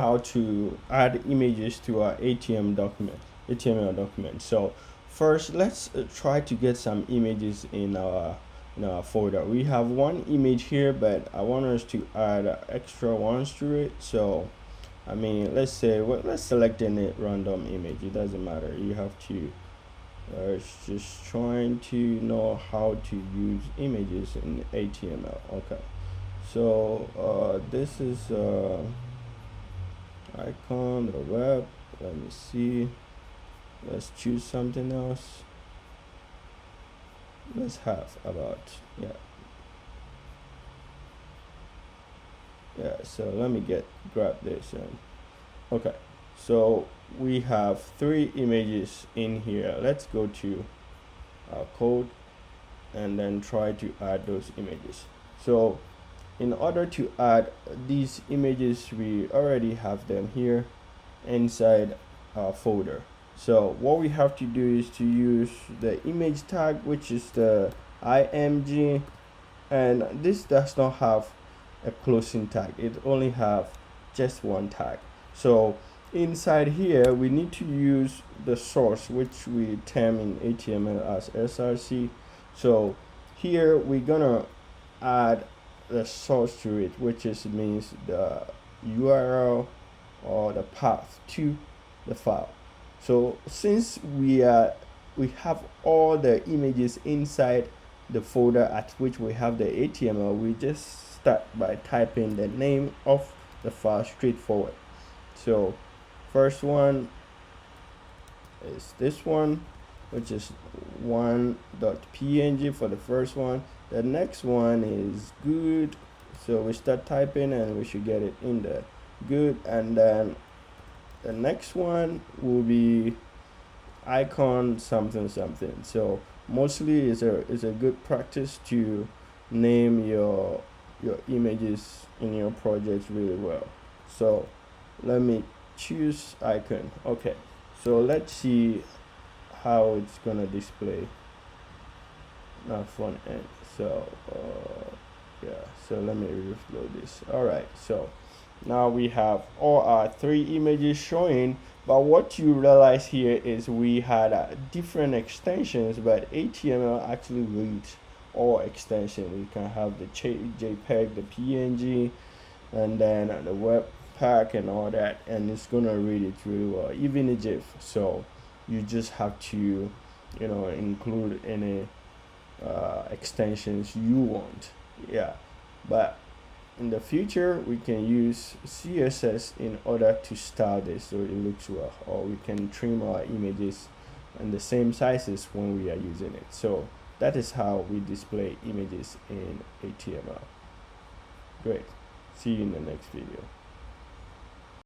how to add images to our HTML document. So first, let's try to get some images in our folder. We have one image here, but I want us to add extra ones to it. So I mean, let's say, well, let's select any random image. It doesn't matter. You have to it's just trying to know how to use images in HTML. Okay, so this is icon, the web. Let me see. Let's choose something else. Let's have about, yeah. So let me grab this and okay. So we have 3 images in here. Let's go to our code and then try to add those images. So in order to add these images, we already have them here inside our folder. So what we have to do is to use the image tag, which is the img, and this does not have a closing tag. It only have just one tag. So inside here we need to use the source, which we term in HTML as src. So here we're gonna add the source to it, which means the URL or the path to the file. So since we have all the images inside the folder at which we have the HTML, we just start by typing the name of the file straightforward. So first one is this one, which is 1.png for the first one. The next one is good, so we start typing and we should get it in the good. And then the next one will be icon something something. So mostly is a good practice to name your images in your project really well. So let me choose icon. Okay, so let's see how it's gonna display our front end. So yeah, so let me reflow this. All right, so now we have all our 3 images showing, but what you realize here is we had different extensions, but HTML actually reads all extensions. We can have the JPEG, the PNG, and then the web pack and all that, and it's gonna read it really well, even a GIF. So you just have to include any extensions you want. Yeah, but in the future we can use CSS in order to style this so it looks well, or we can trim our images in the same sizes when we are using it. So that is how we display images in HTML. Great, see you in the next video.